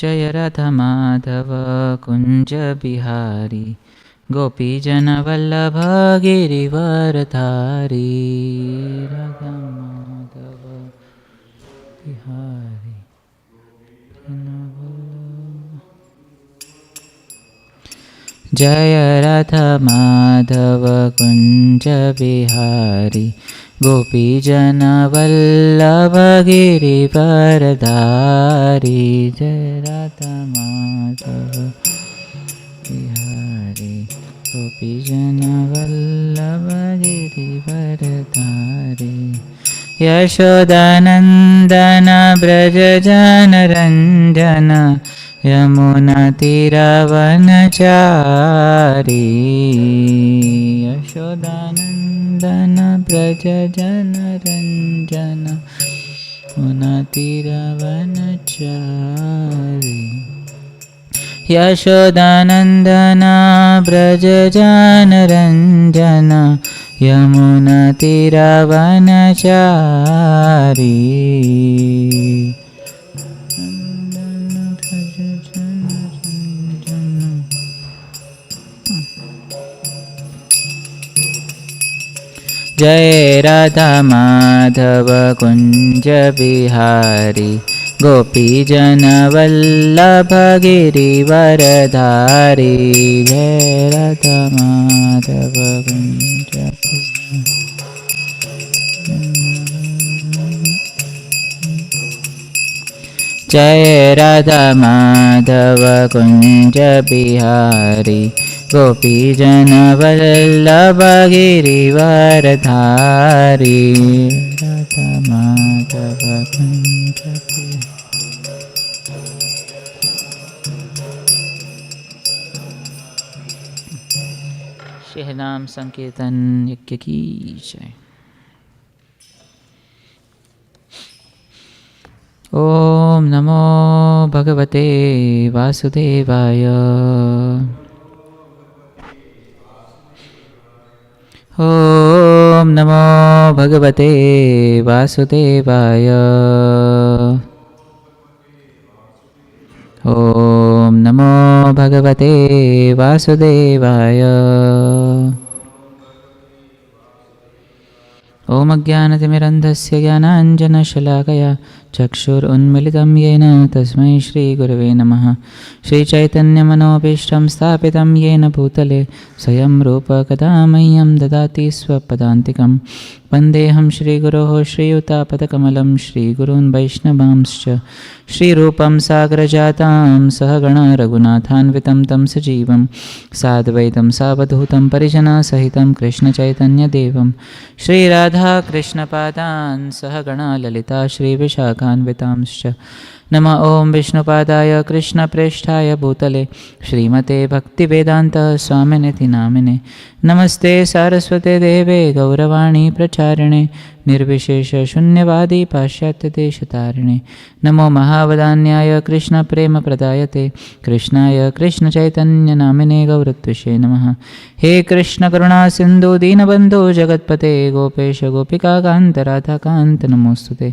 जय राधा माधव कुंज बिहारी गोपीजन वल्लभ गिरिवरधारी। राधा माधव बिहारी जय राधा माधव कुंज बिहारी गोपीजन वल्लभ गिरिवरधारी। जय राधा माधव बिहारी गोपीजन वल्लभ गिरिवरधारी। यशोदानंदन ब्रज जन रंजन यमुना तीरवनचारी। यशोदानंदन ब्रज जन रंजन यमुना तीरवनचारी। यशोदानंदन ब्रज जन रंजन यमुना तीरवनचारी। जय राधा माधव कुंज बिहारी गोपीजन वल्लभ गिरिवरधारी। जय राधा माधव कुंज जय राधा माधव कुंज बिहारी गोपीजन वल्लभ गिरिवरधारी। राधा माधव कुंज शहनाम संकीर्तन यज्ञ की जय। ओम नमो भगवते वासुदेवाय। ओम नमो भगवते वासुदेवाय। ओम नमो भगवते वासुदेवाय। ओम अज्ञानतिमिरन्धस्य ज्ञानाञ्जनशलाकया चक्षुरुन्मिलितं येन तस्मै श्रीगुरवे नमः। श्रीचैतन्यमनोभीष्टं स्थापितं येन भूतले स्वयं रूप कदा मह्यं ददाति स्वपदान्तिकं। वन्देऽहं श्रीगुरोः श्रीयुतापदकमलं श्रीगुरून् वैष्णवांश्च श्रीरूपं साग्रजातां सहगण रघुनाथान्वितं तं सजीवं साद्वैतं सावधूतं परिजनसहितं कृष्णचैतन्यदेवं श्रीराधाकृष्णपादान् सहगण ललिता श्रीविशाखान्वितांश्च। नमः ओं विष्णुपादाय कृष्णप्रेष्ठाय भूतले श्रीमते भक्तिवेदान्त स्वामिनिति नामिने। नमस्ते सारस्वते देवे गौरवाणी प्रचारिणे निर्विशेषशून्यवादी पाश्चात्यदेशतारिणे। नमो महावदान्याय कृष्णप्रेमप्रदायते कृष्णाय कृष्णचैतन्यनामिने गौरत्विषे नमः। हे कृष्ण करुणा सिन्धु दीनबन्धो जगत्पते गोपेश गोपिकाकान्त राधाकान्त नमोस्तुते।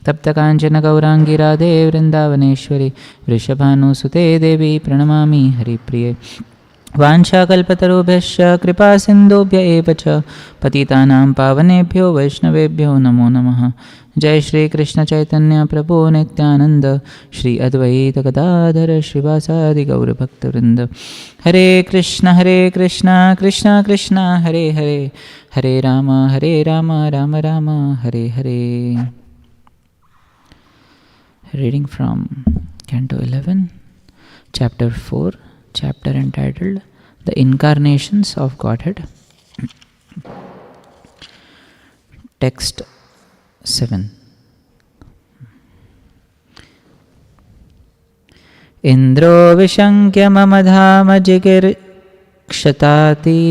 तप्तकाञ्चन गौराङ्गी राधे वृन्दावनेश्वरी वृषभानुसुते देवी प्रणमामि हरिप्रिये। वाञ्छाकल्पतरुभ्यश्च कृपा सिन्धुभ्य एव च पतितानां पावनेभ्यो वैष्णवेभ्यो नमो नमः। जय श्री कृष्ण चैतन्य प्रभु नित्यानंद श्री अद्वैत गदाधर श्रीवासादि गौरभक्तवृंद। हरे Krishna Krishna Krishna Hare Hare Hare Ram Ram Ram Hare Hare. Reading from Canto 11, Chapter 4, chapter entitled The Incarnations of Godhead. Text 7. Indro vishankya mama dhama jigirkshatati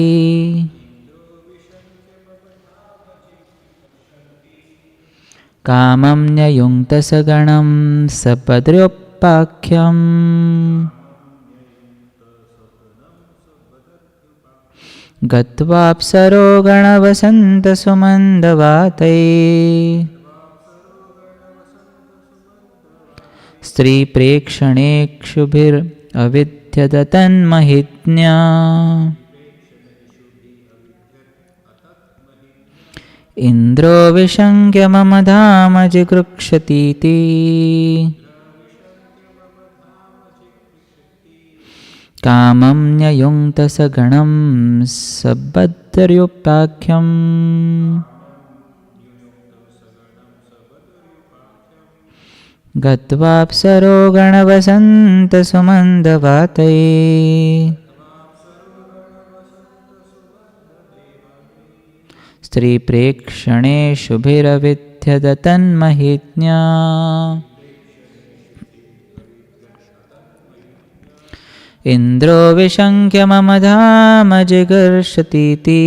कामं न्ययुङ्क्तसगणं सपद्र्योपाख्यम् गत्वाप्सरो गणवसन्तसुमन्दवातै स्त्रीप्रेक्षणेक्षुभिरविध्यदतन्महिज्ञा इन्द्रो विशङ्क्य मम धाम जिगृक्षतीति कामं न्ययुङ्क्तसगणं सबद्धर्युपाख्यम् गत्वाप्सरो गणवसन्तसुमन्दवातये स्त्रीप्रेक्षणेषुभिरविध्यदतन्महिज्ञा इन्द्रो विशङ्क्य मम धाम जिगर्षतीति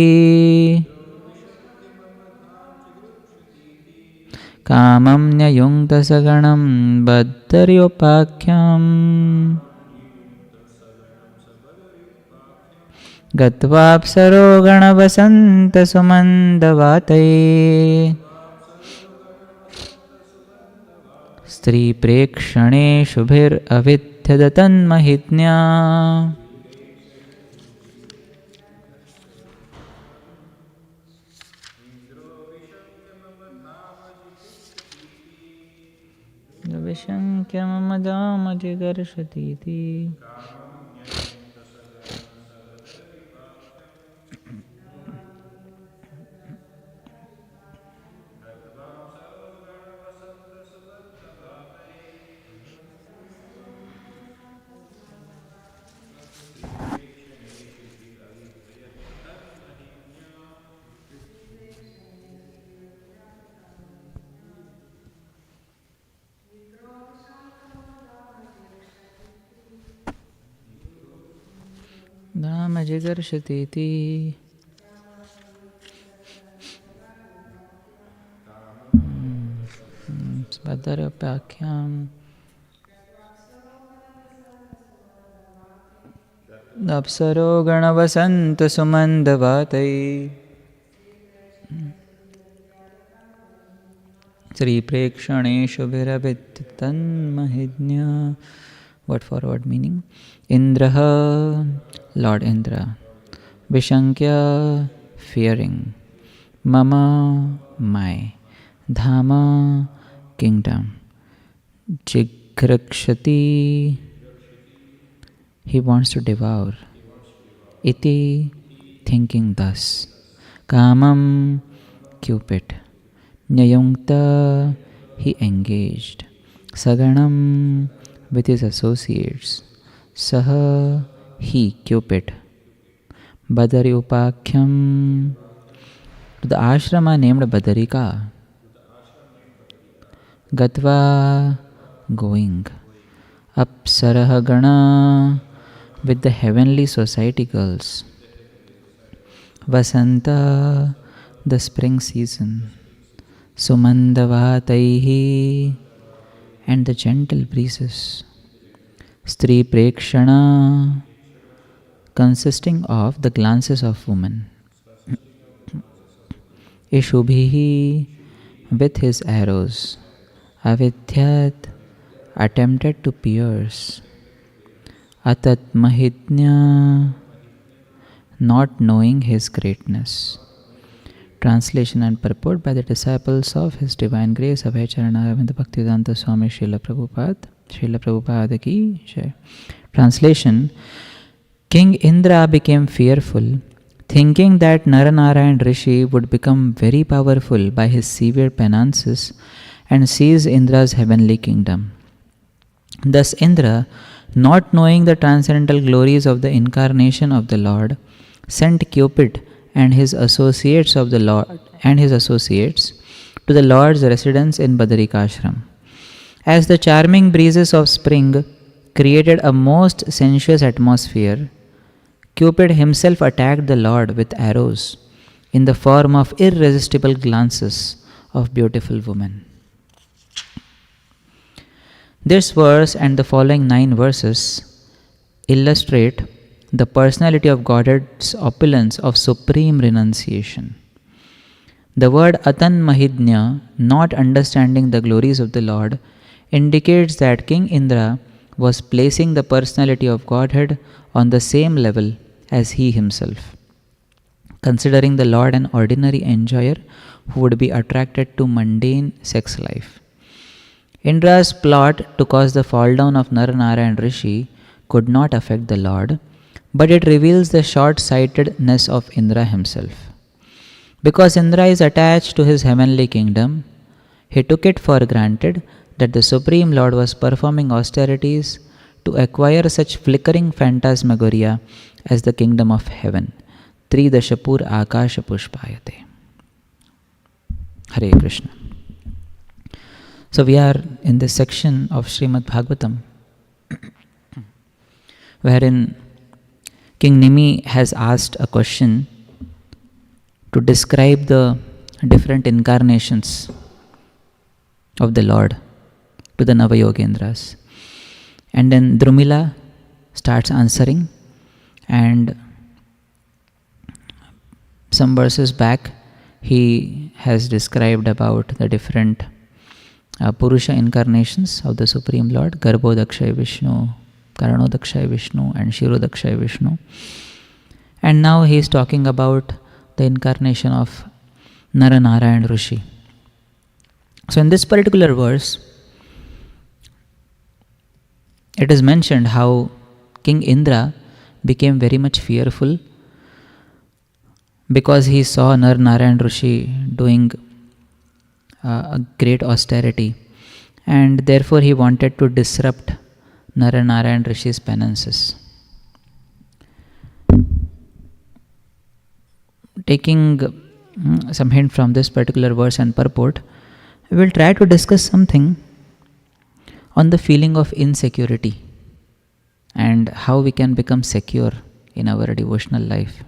कामं न्ययुङ्क्तसगणं बद्धर्योपाख्यम् गत्वाप्सरो गणवसन्तसुमन्दवातये स्त्रीप्रेक्षणेषुभिरविध्यदतन्महिज्ञा विशङ्क्य मम धाम जिगर्षतीति धाम जिगर्षतीति स्पदर्योपाख्याम् अप्सरो गणवसन्तसुमन्दवातये स्त्रीप्रेक्षणेषुभिरविद्धतन्महिज्ञा. Word for word meaning. Indraha, Lord Indra. Vishankya, fearing. Mama, my. Dhama, kingdom. Jigrakshati, he wants to devour. Iti, thinking thus. Kamam, Cupid. Nyayunkta, he engaged. Saganam, with his associates. Saha, he, Cupid. Badari Upakhyam, to the ashrama named Badarika. Gatva, going. Apsaraha Gana, with the heavenly society girls. Vasanta, the spring season. Sumandavataihi, and the gentle breezes. Stri Prekshana, consisting of the glances of woman. Ishubhihi, with his arrows. Avidhyat, attempted to pierce. Atat Mahitnya, not knowing his greatness. Translation and purport by the disciples of His Divine Grace Abhay Charanavinda Bhaktivedanta Swami Srila Prabhupada ki Jai. Translation. King Indra became fearful, thinking that Naranarayan Rishi would become very powerful by his severe penances and seize Indra's heavenly kingdom. Thus Indra, not knowing the transcendental glories of the incarnation of the Lord, sent Cupid and his associates to the Lord's residence in Badarikashram. As the charming breezes of spring created a most sensuous atmosphere, Cupid himself attacked the Lord with arrows in the form of irresistible glances of beautiful women. This verse and the following 9 verses illustrate the personality of Godhead's opulence of supreme renunciation. The word Atan Mahidnya, not understanding the glories of the Lord, indicates that King Indra was placing the personality of Godhead on the same level as he himself, considering the Lord an ordinary enjoyer who would be attracted to mundane sex life. Indra's plot to cause the fall down of Naranarayan Rishi could not affect the Lord, but it reveals the short-sightedness of Indra himself. Because Indra is attached to his heavenly kingdom, he took it for granted that the Supreme Lord was performing austerities to acquire such flickering phantasmagoria as the kingdom of heaven. Tridashapur Akasha Pushpayate. Hare Krishna. So we are in this section of Srimad Bhagavatam, wherein King Nimi has asked a question to describe the different incarnations of the Lord to the Navayogendras. And then Drumila starts answering, and some verses back he has described about the different Purusha incarnations of the Supreme Lord, Garbhodakshay Vishnu, Karanodakshay Vishnu and Shirodakshay Vishnu. And now he is talking about the incarnation of Naranarayan Rishi. So in this particular verse, it is mentioned how King Indra became very much fearful because he saw Naranarayan Rishi doing a great austerity, and therefore he wanted to disrupt Naranarayan Rishi's penances. Taking some hint from this particular verse and purport, we will try to discuss something on the feeling of insecurity and how we can become secure in our devotional life.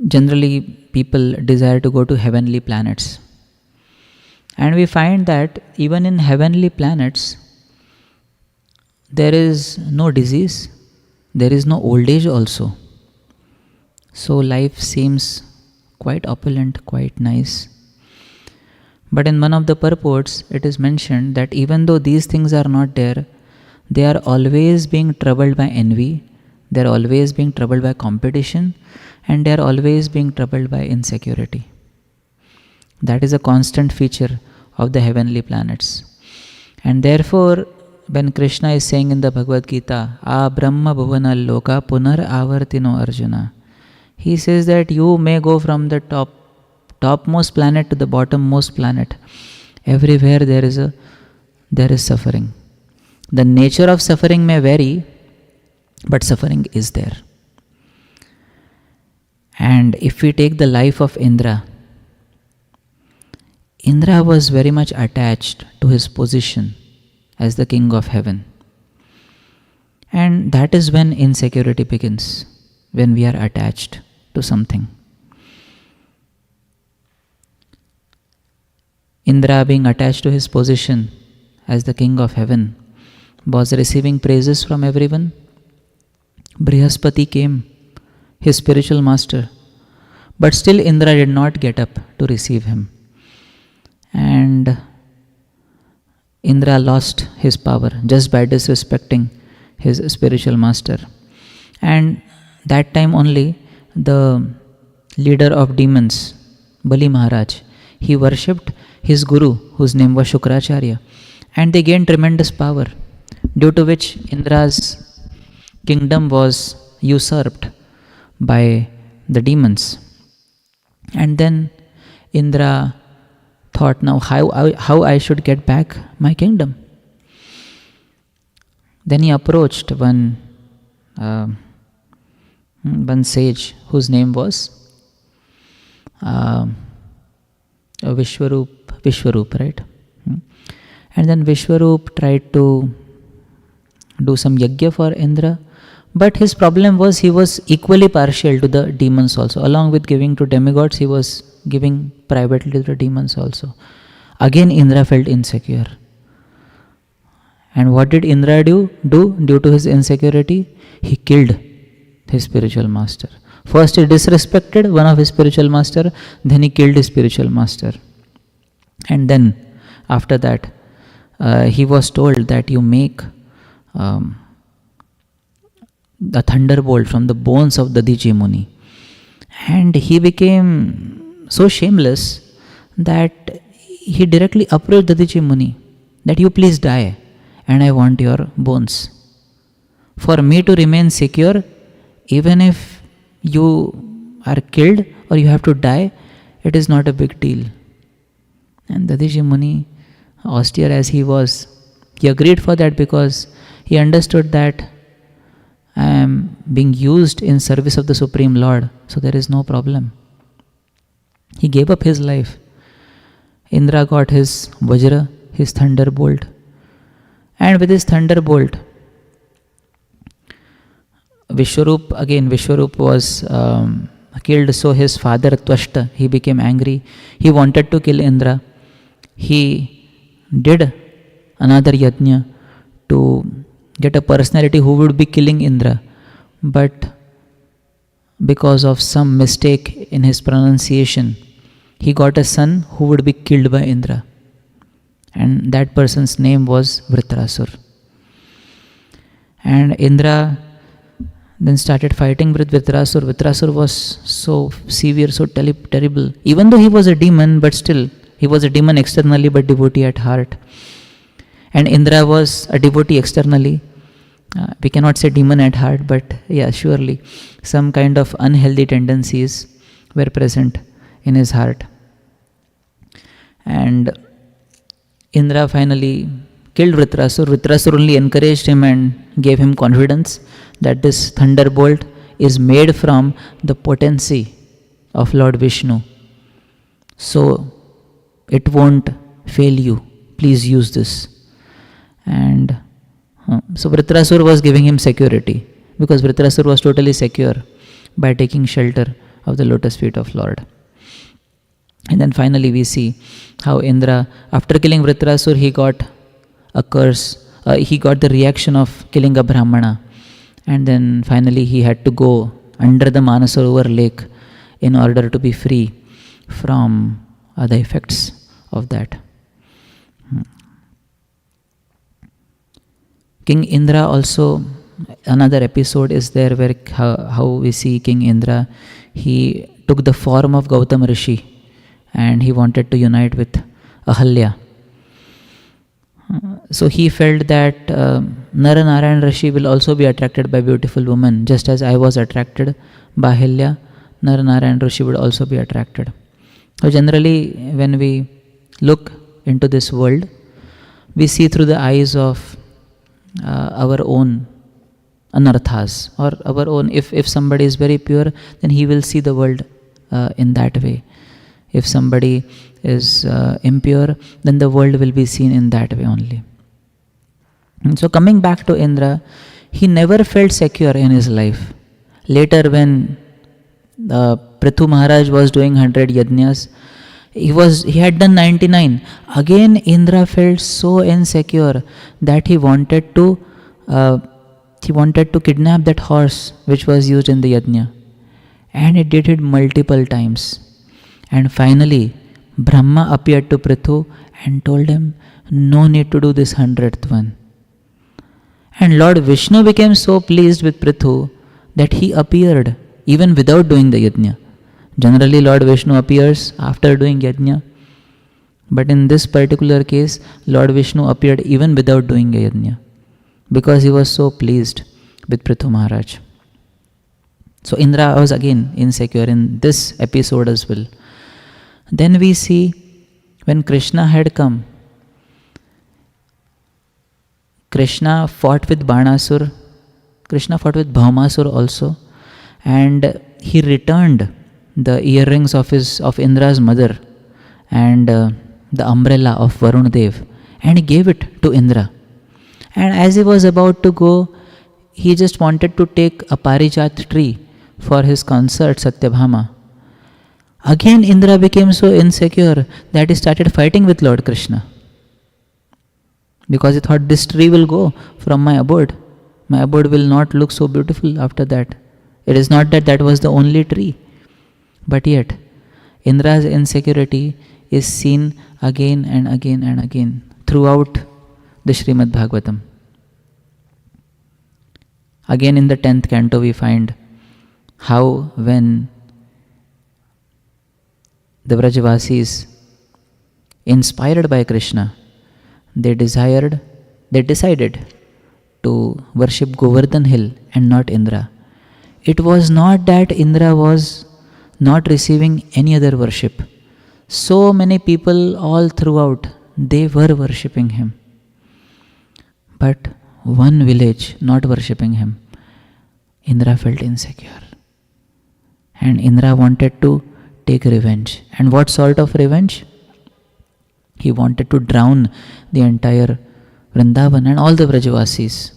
Generally, people desire to go to heavenly planets. And we find that even in heavenly planets, there is no disease, there is no old age also. So life seems quite opulent, quite nice. But in one of the purports, it is mentioned that even though these things are not there, they are always being troubled by envy, they are always being troubled by competition, and they are always being troubled by insecurity. That is a constant feature of the heavenly planets. And therefore, when Krishna is saying in the Bhagavad Gita, A Brahma Bhuvana Loka Punar Avartino Arjuna, he says that you may go from the topmost planet to the bottommost planet. Everywhere there is suffering. The nature of suffering may vary, but suffering is there. And if we take the life of Indra, Indra was very much attached to his position as the king of heaven. And that is when insecurity begins, when we are attached to something. Indra, being attached to his position as the king of heaven, was receiving praises from everyone. Brihaspati came, his spiritual master, but still Indra did not get up to receive him. And Indra lost his power just by disrespecting his spiritual master. And that time only the leader of demons, Bali Maharaj, he worshipped his guru, whose name was Shukracharya, and they gained tremendous power, due to which Indra's kingdom was usurped by the demons. And then Indra thought, now how I should get back my kingdom. Then he approached one sage whose name was Vishwaroop, right? And then Vishwaroop tried to do some yajna for Indra, but his problem was he was equally partial to the demons also. Along with giving to demigods, he was giving privately to the demons also. Again Indra felt insecure. And what did Indra do due to his insecurity? He killed his spiritual master. First he disrespected one of his spiritual master, then he killed his spiritual master. And then after that, he was told that you make a thunderbolt from the bones of Dadiji Muni. And he became so shameless that he directly approached Dadiji Muni that you please die and I want your bones. For me to remain secure, even if you are killed or you have to die, it is not a big deal. And Dadiji Muni, austere as he was, he agreed for that because he understood that I am being used in service of the Supreme Lord, so there is no problem. He gave up his life. Indra got his Vajra, his thunderbolt. And with his thunderbolt, Vishwarup was killed, so his father Twashta, he became angry. He wanted to kill Indra. He did another yajna to get a personality who would be killing Indra. But because of some mistake in his pronunciation, he got a son who would be killed by Indra. And that person's name was Vritrasur. And Indra then started fighting with Vritrasur. Vritrasur was so severe, so terrible. Even though he was a demon, but still, he was a demon externally but devotee at heart. And Indra was a devotee externally. We cannot say demon at heart, but yeah, surely some kind of unhealthy tendencies were present in his heart. And Indra finally killed Vritrasur. Vritrasur only encouraged him and gave him confidence that this thunderbolt is made from the potency of Lord Vishnu. So it won't fail you. Please use this. And so Vritrasur was giving him security, because Vritrasur was totally secure by taking shelter of the lotus feet of Lord. And then finally we see how Indra, after killing Vritrasur, he got a curse. He got the reaction of killing a Brahmana. And then finally he had to go under the Manasarovar lake in order to be free from the effects of that. King Indra also, another episode is there where how we see King Indra, he took the form of Gautam Rishi and he wanted to unite with Ahalya. So he felt that Naranarayan Rishi will also be attracted by beautiful women, just as I was attracted by Ahalya, Naranarayan Rishi would also be attracted. So generally when we look into this world, we see through the eyes of our own anarthas, or our own, if somebody is very pure, then he will see the world in that way. If somebody is impure, then the world will be seen in that way only. And so coming back to Indra, he never felt secure in his life. Later when Prithu Maharaj was doing 100 yajnas, he had done 99. Again Indra felt so insecure that he wanted to kidnap that horse which was used in the yajna. And he did it multiple times. And finally Brahma appeared to Prithu and told him, no need to do this 100th one. And Lord Vishnu became so pleased with Prithu that he appeared even without doing the yajna. Generally Lord Vishnu appears after doing yajna, but in this particular case Lord Vishnu appeared even without doing a yajna, because he was so pleased with Prithu Maharaj. So Indra was again insecure in this episode as well. Then we see when Krishna had come, Krishna fought with Banasur, Krishna fought with Bhaumasur also, and he returned the earrings of Indra's mother and the umbrella of Varun Dev, and he gave it to Indra. And as he was about to go, he just wanted to take a Parijat tree for his consort Satyabhama. Again Indra became so insecure that he started fighting with Lord Krishna, because he thought, this tree will go from my abode. My abode will not look so beautiful after that. It is not that that was the only tree. But yet, Indra's insecurity is seen again and again and again throughout the Srimad Bhagavatam. Again in the 10th canto we find how when the Vrajavasis, inspired by Krishna, they decided to worship Govardhan hill and not Indra. It was not that Indra was not receiving any other worship. So many people all throughout, they were worshipping him. But one village not worshipping him, Indra felt insecure. And Indra wanted to take revenge. And what sort of revenge? He wanted to drown the entire Vrindavan and all the Vrajavasis.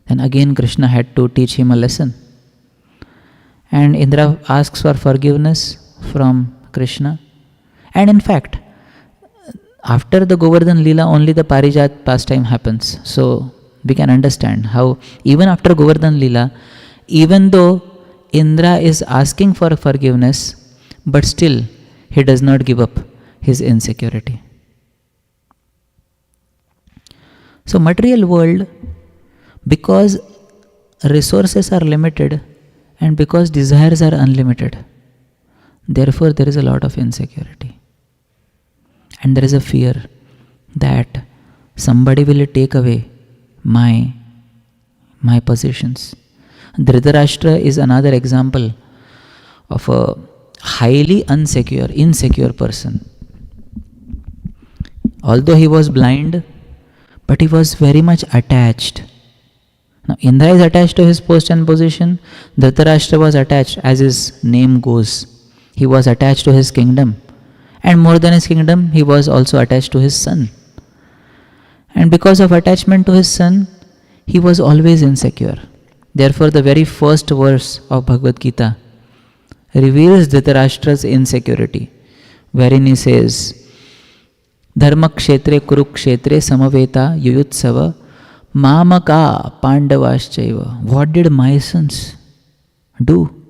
Then again Krishna had to teach him a lesson. And Indra asks for forgiveness from Krishna. And in fact, after the Govardhan Leela, only the Parijat pastime happens. So we can understand how even after Govardhan Leela, even though Indra is asking for forgiveness, but still he does not give up his insecurity. So material world, because resources are limited and because desires are unlimited, therefore there is a lot of insecurity. And there is a fear that somebody will take away my possessions. Dhritarashtra is another example of a highly insecure person. Although he was blind, but he was very much attached. Now Indra is attached to his post and position. Dhritarashtra was attached, as his name goes. He was attached to his kingdom. And more than his kingdom, he was also attached to his son. And because of attachment to his son, he was always insecure. Therefore, the very first verse of Bhagavad Gita reveals Dhritarashtra's insecurity, wherein he says, Dharma kshetre kurukshetre samaveta yuyutsava mamaka pandavaschaiva. What did my sons do?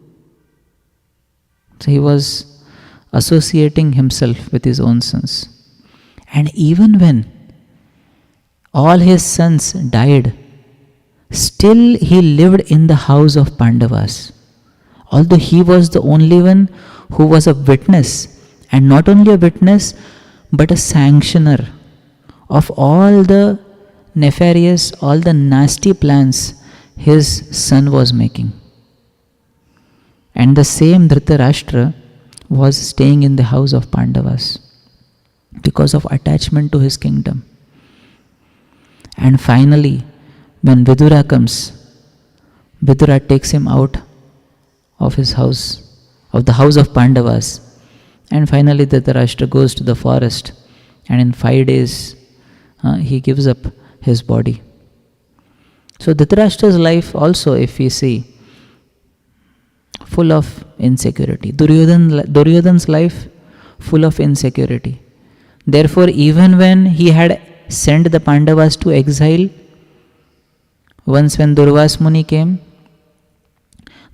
So he was associating himself with his own sons. And even when all his sons died, still he lived in the house of Pandavas. Although he was the only one who was a witness, and not only a witness, but a sanctioner of all the nefarious, all the nasty plans his son was making. And the same Dhritarashtra was staying in the house of Pandavas because of attachment to his kingdom. And finally, when Vidura comes, Vidura takes him out of his house, of the house of Pandavas. And finally Dhritarashtra goes to the forest, and in 5 days he gives up his body. So Dhritarashtra's life also, if we see, full of insecurity. Duryodhana's life full of insecurity. Therefore, even when he had sent the Pandavas to exile, once when Durvas Muni came,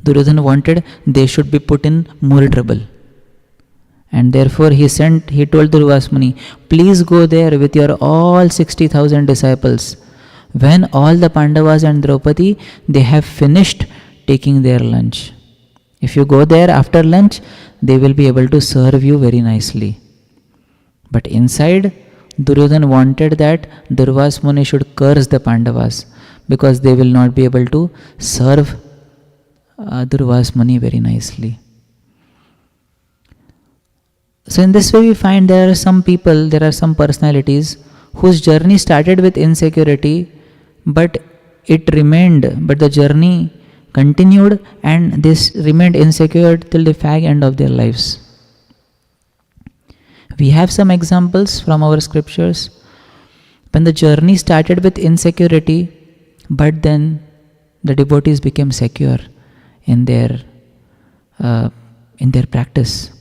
Duryodhana wanted they should be put in more trouble. And therefore he told Durvas Muni, please go there with your all 60,000 disciples. When all the Pandavas and Draupadi, they have finished taking their lunch. If you go there after lunch, they will be able to serve you very nicely. But inside, Duryodhana wanted that Durvas Muni should curse the Pandavas, because they will not be able to serve Durvas Muni very nicely. So in this way we find there are some personalities whose journey started with insecurity, but the journey continued and this remained insecure till the fag end of their lives. We have some examples from our scriptures when the journey started with insecurity, but then the devotees became secure in their practice.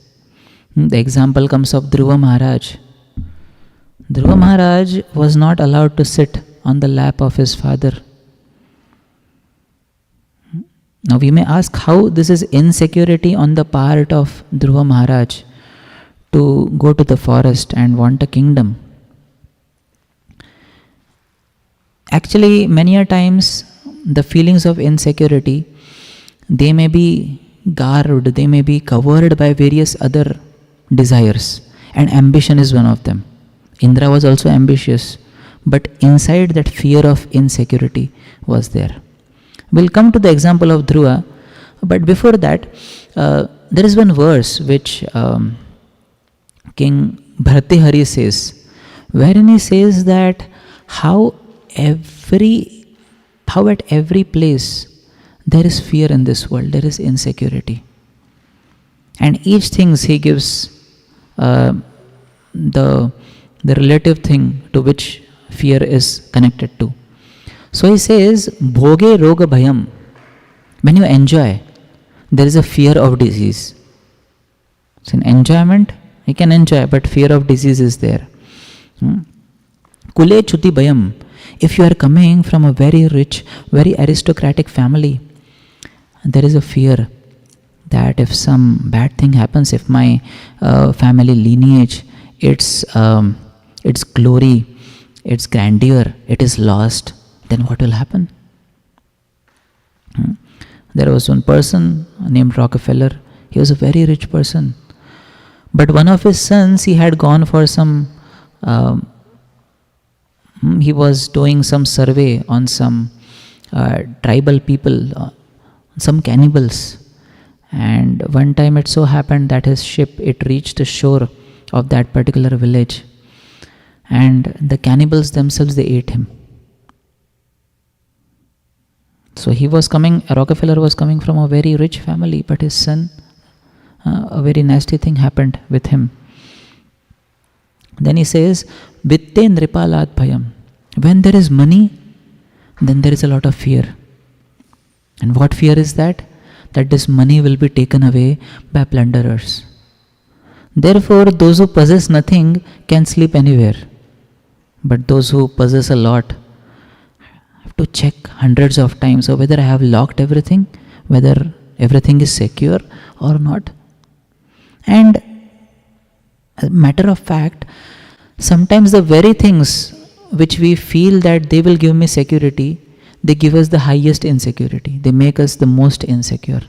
The example comes of Dhruva Maharaj. Dhruva Maharaj was not allowed to sit on the lap of his father. Now we may ask how this is insecurity on the part of Dhruva Maharaj to go to the forest and want a kingdom. Actually, many a times the feelings of insecurity, they may be garbed, they may be covered by various other desires, and ambition is one of them. Indra was also ambitious, but inside that fear of insecurity was there. We'll come to the example of Dhruva, but before that, there is one verse which King Bhartihari says, wherein he says that how at every place there is fear in this world, there is insecurity. And each thing he gives the relative thing to which fear is connected to. So he says, Bhoge Roga Bhayam. When you enjoy, there is a fear of disease. So in enjoyment, you can enjoy, but fear of disease is there. Kule Chuti Bhayam. If you are coming from a very rich, very aristocratic family, there is a fear that if some bad thing happens, if my family lineage, its glory, its grandeur, it is lost, then what will happen? There was one person named Rockefeller. He was a very rich person. But one of his sons, he had gone for some, he was doing some survey on some tribal people, some cannibals. And one time it so happened that his ship, it reached the shore of that particular village. And the cannibals themselves, they ate him. So Rockefeller was coming from a very rich family, but his son, a very nasty thing happened with him. Then he says, Vitte Nripalat Bhayam. When there is money, then there is a lot of fear. And what fear is that? That this money will be taken away by plunderers. Therefore, those who possess nothing can sleep anywhere. But those who possess a lot have to check hundreds of times whether I have locked everything, whether everything is secure or not. And as a matter of fact, sometimes the very things which we feel that they will give me security, they give us the highest insecurity. They make us the most insecure.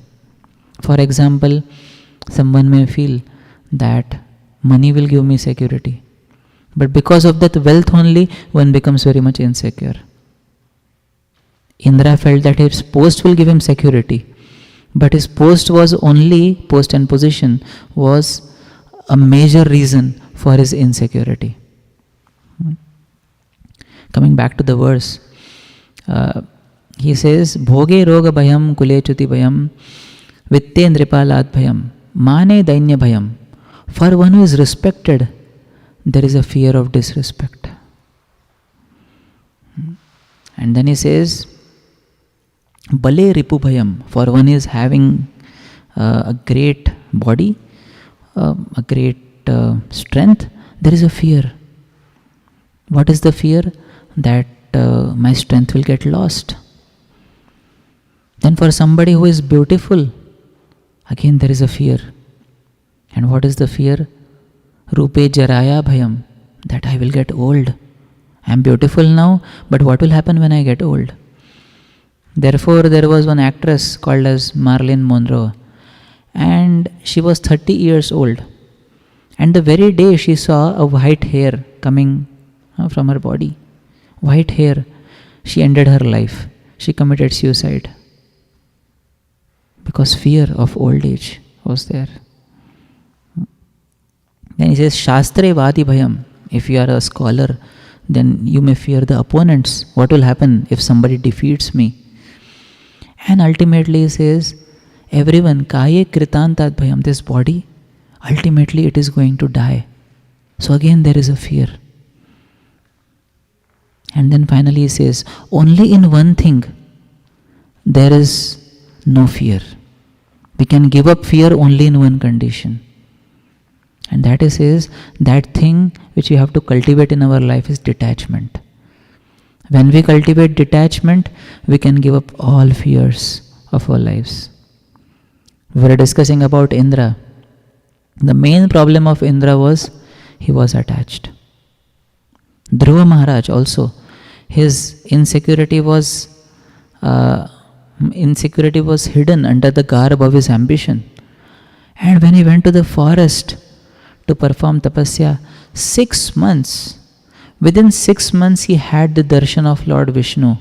For example, someone may feel that money will give me security. But because of that wealth only, one becomes very much insecure. Indra felt that his post will give him security. But his post and position was a major reason for his insecurity. Coming back to the verse, he says, Bhoge Roga Bhayam Kule Chuti Bhayam Vitte Nripalat Bhayam Mane Dainya Bhayam. For one who is respected, there is a fear of disrespect. And then he says, Bale Ripu Bhayam. For one is having a great body, a great strength, there is a fear. What is the fear? That my strength will get lost. Then for somebody who is beautiful, again there is a fear. And what is the fear? Rupe Jaraya Bhayam, that I will get old. I am beautiful now, but what will happen when I get old? Therefore, there was one actress called as Marilyn Monroe, and she was 30 years old. And the very day she saw a white hair coming from her body, white hair, she ended her life. She committed suicide because fear of old age was there. Then he says, Shastre Vadi Bhayam. If you are a scholar, then you may fear the opponents. What will happen if somebody defeats me? And ultimately he says, everyone, Kaye Kritantat Bhayam, this body, ultimately it is going to die. So again there is a fear. And then finally he says, only in one thing there is no fear. We can give up fear only in one condition. And that is that thing which we have to cultivate in our life is detachment. When we cultivate detachment, we can give up all fears of our lives. We were discussing about Indra. The main problem of Indra was he was attached. Dhruva Maharaj also, his insecurity was hidden under the garb of his ambition. And when he went to the forest to perform tapasya, 6 months, within 6 months he had the darshan of Lord Vishnu.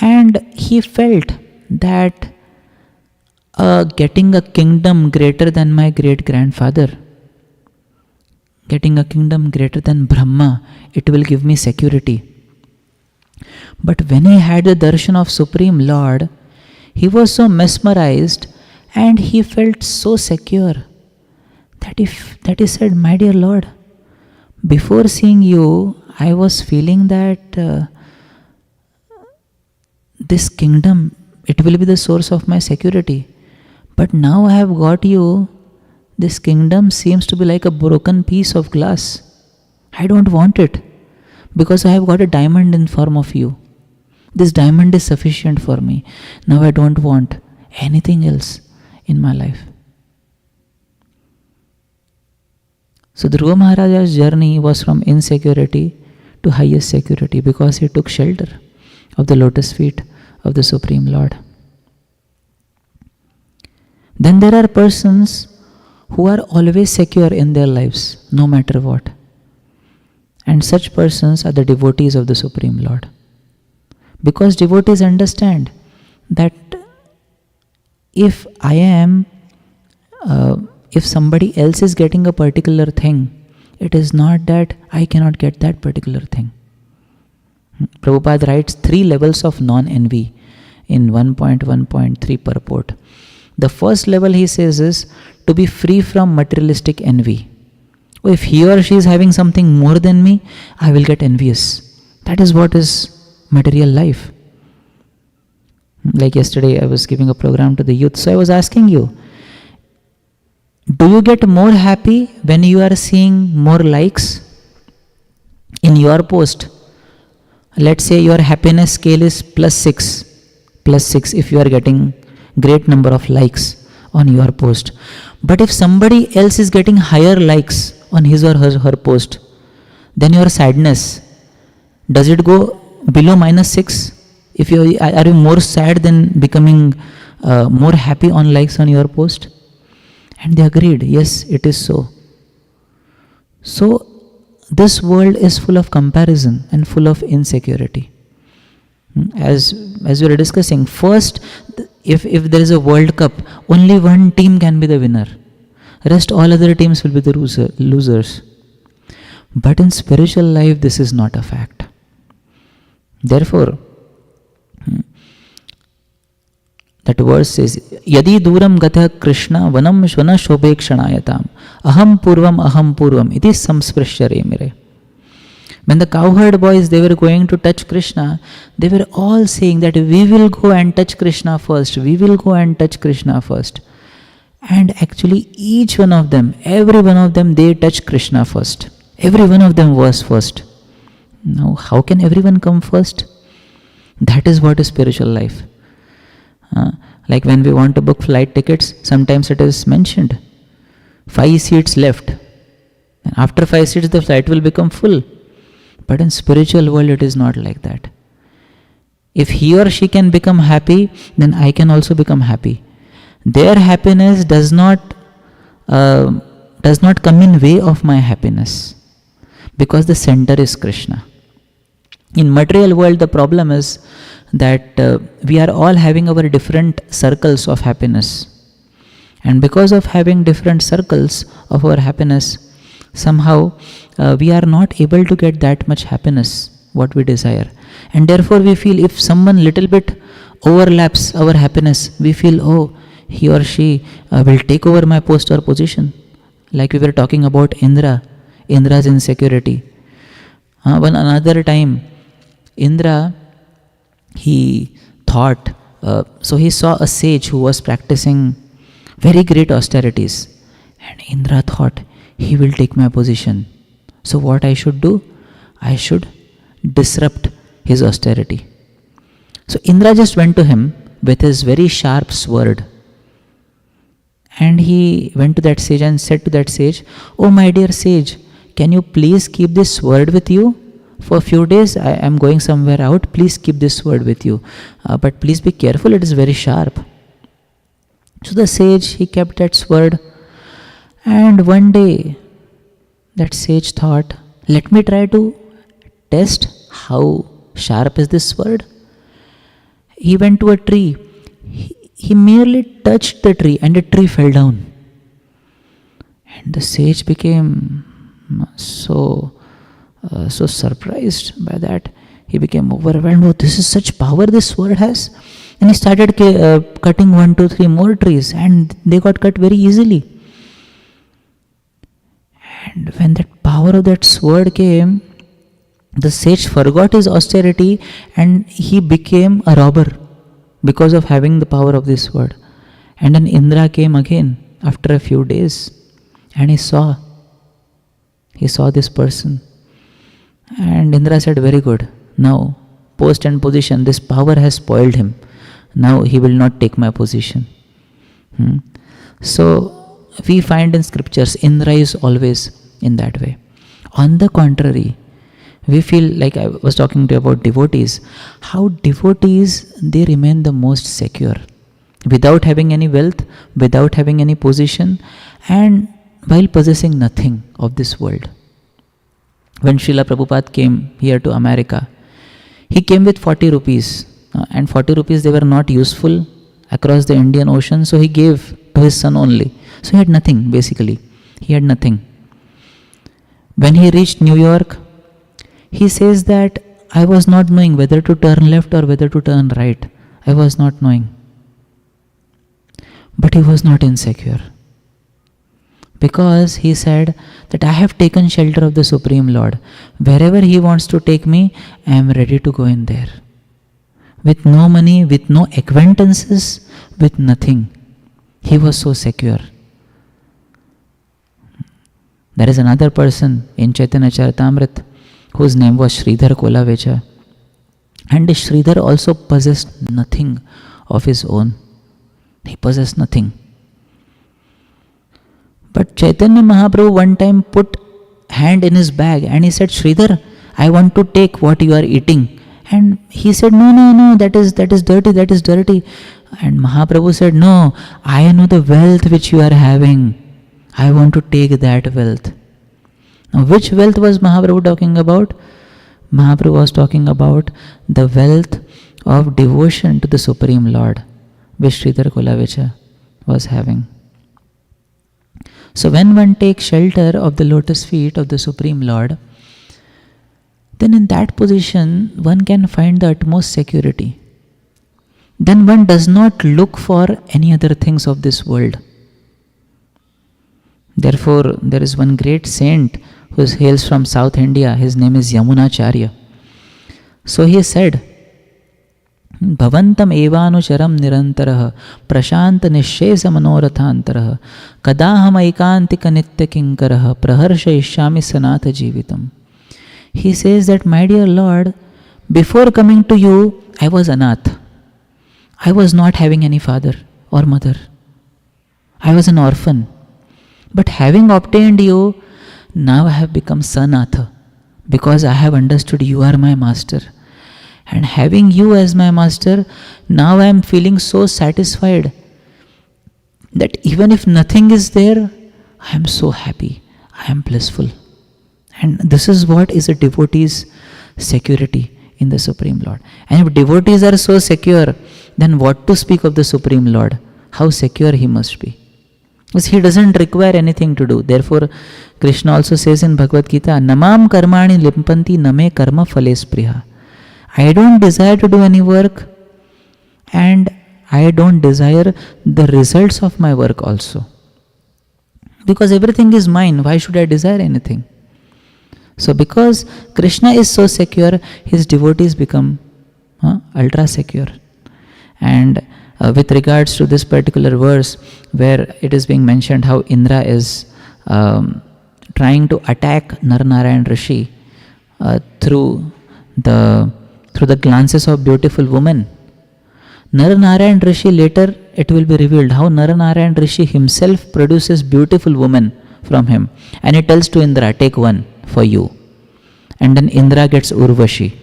And he felt that getting a kingdom greater than my great-grandfather, getting a kingdom greater than Brahma, it will give me security. But when he had the darshan of Supreme Lord, he was so mesmerized and he felt so secure that he said, my dear Lord, before seeing you, I was feeling that this kingdom, it will be the source of my security. But now I have got you, this kingdom seems to be like a broken piece of glass. I don't want it because I have got a diamond in form of you. This diamond is sufficient for me. Now I don't want anything else in my life. So Dhruva Maharaja's journey was from insecurity to highest security because he took shelter of the lotus feet of the Supreme Lord. Then there are persons who are always secure in their lives, no matter what. And such persons are the devotees of the Supreme Lord. Because devotees understand that if somebody else is getting a particular thing, it is not that I cannot get that particular thing. Prabhupada writes 3 levels of non-envy in 1.1.3 purport. The first level, he says, is to be free from materialistic envy. If he or she is having something more than me, I will get envious. That is what is material life. Like yesterday, I was giving a program to the youth. So I was asking you, do you get more happy when you are seeing more likes in your post? Let's say your happiness scale is +6. +6 if you are getting great number of likes on your post. But if somebody else is getting higher likes on his or her post, then your sadness, does it go below -6? Are you more sad than becoming more happy on likes on your post? And they agreed, yes, it is so. So this world is full of comparison and full of insecurity. As we were discussing, first, if there is a World Cup, only one team can be the winner. Rest all other teams will be the losers. But in spiritual life, this is not a fact. Therefore, that verse says, Yadi duram gatah Krishna vanam shvana shobhekshanayatam aham purvam iti samsprishya mire. When the cowherd boys, they were going to touch Krishna, they were all saying that we will go and touch Krishna first. We will go and touch Krishna first. And actually each one of them, every one of them, they touched Krishna first. Every one of them was first. Now how can everyone come first? That is what is spiritual life. Like when we want to book flight tickets, sometimes it is mentioned 5 seats left. And after 5 seats, the flight will become full. But in spiritual world, it is not like that. If he or she can become happy, then I can also become happy. Their happiness does not come in way of my happiness, because the center is Krishna. In material world, the problem is that we are all having our different circles of happiness. And because of having different circles of our happiness, somehow we are not able to get that much happiness, what we desire. And therefore we feel if someone little bit overlaps our happiness, we feel, oh, he or she will take over my post or position. Like we were talking about Indra's insecurity. One another time, Indra, he thought, so he saw a sage who was practicing very great austerities. And Indra thought, he will take my position. So what I should do? I should disrupt his austerity. So Indra just went to him with his very sharp sword. And he went to that sage and said to that sage, "Oh my dear sage, can you please keep this sword with you? For a few days I am going somewhere out. Please keep this sword with you. But please be careful, it is very sharp." So the sage, he kept that sword. And one day, that sage thought, let me try to test how sharp is this sword. He went to a tree. He merely touched the tree and the tree fell down. And the sage became so surprised by that. He became overwhelmed. Oh, this is such power this sword has. And he started cutting 1, 2, 3 more trees, and they got cut very easily. And when that power of that sword came, the sage forgot his austerity and he became a robber because of having the power of this sword. And then Indra came again after a few days, and he saw this person. And Indra said, very good. Now, post and position, this power has spoiled him. Now he will not take my position. So we find in scriptures, Indra is always in that way. On the contrary, we feel like I was talking to you about devotees. How devotees, they remain the most secure. Without having any wealth, without having any position, and while possessing nothing of this world. When Srila Prabhupada came here to America, he came with 40 rupees. And 40 rupees, they were not useful across the Indian Ocean, so he gave to his son only. So he had nothing, basically. He had nothing. When he reached New York, he says that I was not knowing whether to turn left or whether to turn right. I was not knowing. But he was not insecure. Because he said that I have taken shelter of the Supreme Lord. Wherever he wants to take me, I am ready to go in there. With no money, with no acquaintances, with nothing. He was so secure. There is another person in Chaitanya Charitamrita whose name was Sridhar Kolavecha. And Sridhar also possessed nothing of his own. He possessed nothing. But Chaitanya Mahaprabhu one time put hand in his bag and he said, Sridhar, I want to take what you are eating. And he said, no, that is dirty. And Mahaprabhu said, no, I know the wealth which you are having. I want to take that wealth. Now, which wealth was Mahaprabhu talking about? Mahaprabhu was talking about the wealth of devotion to the Supreme Lord, which Sridhar Kolavecha was having. So when one takes shelter of the lotus feet of the Supreme Lord, then in that position one can find the utmost security. Then one does not look for any other things of this world. Therefore, there is one great saint who hails from South India. His name is Yamunacharya. So he said, Bhavantam evanucharam nirantarah prashanta nishesa manorathantarah kadaham aikantika nitya kinkarah praharsha ishyami sanatha jivitam. He says that, my dear Lord, before coming to you, I was anath. I was not having any father or mother. I was an orphan. But having obtained you, now I have become sanatha, because I have understood you are my master. And having you as my master, now I am feeling so satisfied that even if nothing is there, I am so happy, I am blissful. And this is what is a devotee's security in the Supreme Lord. And if devotees are so secure, then what to speak of the Supreme Lord? How secure he must be. Because he doesn't require anything to do. Therefore, Krishna also says in Bhagavad Gita, Namam karmani limpanti name karma phales priya. I don't desire to do any work, and I don't desire the results of my work also. Because everything is mine, why should I desire anything? So because Krishna is so secure, his devotees become ultra secure. And with regards to this particular verse, where it is being mentioned how Indra is trying to attack Narnarayan Rishi through the glances of beautiful women. Naranarayan Rishi, later it will be revealed how Naranarayan Rishi himself produces beautiful women from him. And he tells to Indra, take one for you. And then Indra gets Urvashi.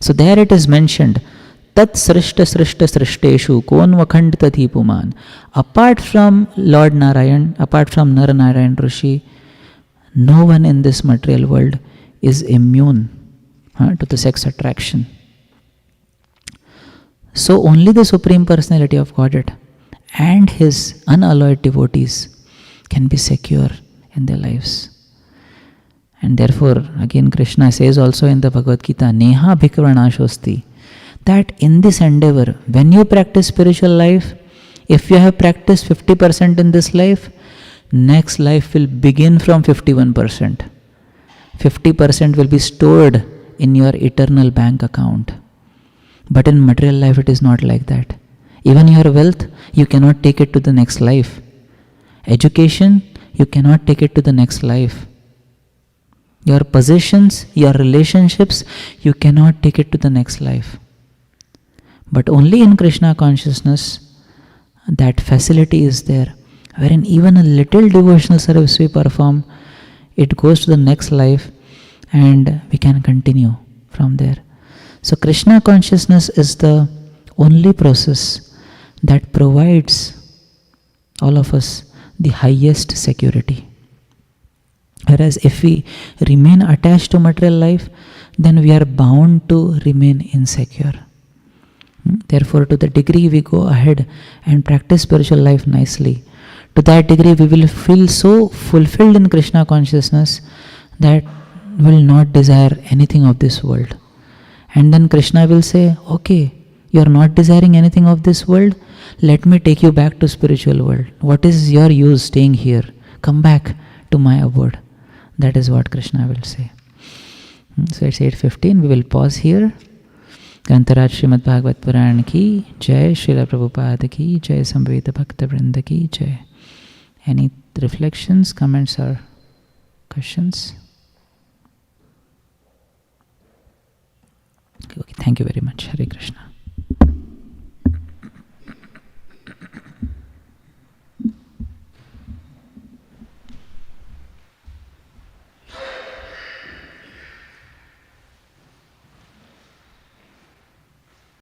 So there it is mentioned, Tat Srishta Srishta Srishteshu Kon Vakhand Tati Puman. Apart from Lord Narayan, apart from Naranarayan Rishi, no one in this material world is immune to the sex attraction. So only the Supreme Personality of Godhead and His unalloyed devotees can be secure in their lives. And therefore, again Krishna says also in the Bhagavad Gita, Neha Bhikranashosti, that in this endeavor, when you practice spiritual life, if you have practiced 50% in this life, next life will begin from 51%. 50% will be stored in your eternal bank account. But in material life, it is not like that. Even your wealth, you cannot take it to the next life. Education, you cannot take it to the next life. Your possessions, your relationships, you cannot take it to the next life. But only in Krishna consciousness, that facility is there, wherein even a little devotional service we perform, it goes to the next life and we can continue from there. So Krishna consciousness is the only process that provides all of us the highest security. Whereas if we remain attached to material life, then we are bound to remain insecure. Therefore, to the degree we go ahead and practice spiritual life nicely, to that degree we will feel so fulfilled in Krishna consciousness that we will not desire anything of this world. And then Krishna will say, okay, you are not desiring anything of this world, let me take you back to spiritual world. What is your use staying here? Come back to my abode. That is what Krishna will say. So it's 8:15. We will pause here. Grantaraj Srimad Bhagavat Puran ki Jai, Srila Prabhupada ki Jai, Samveda Bhakta Vrinda ki Jai. Any reflections, comments or questions? Okay, thank you very much. Hare Krishna.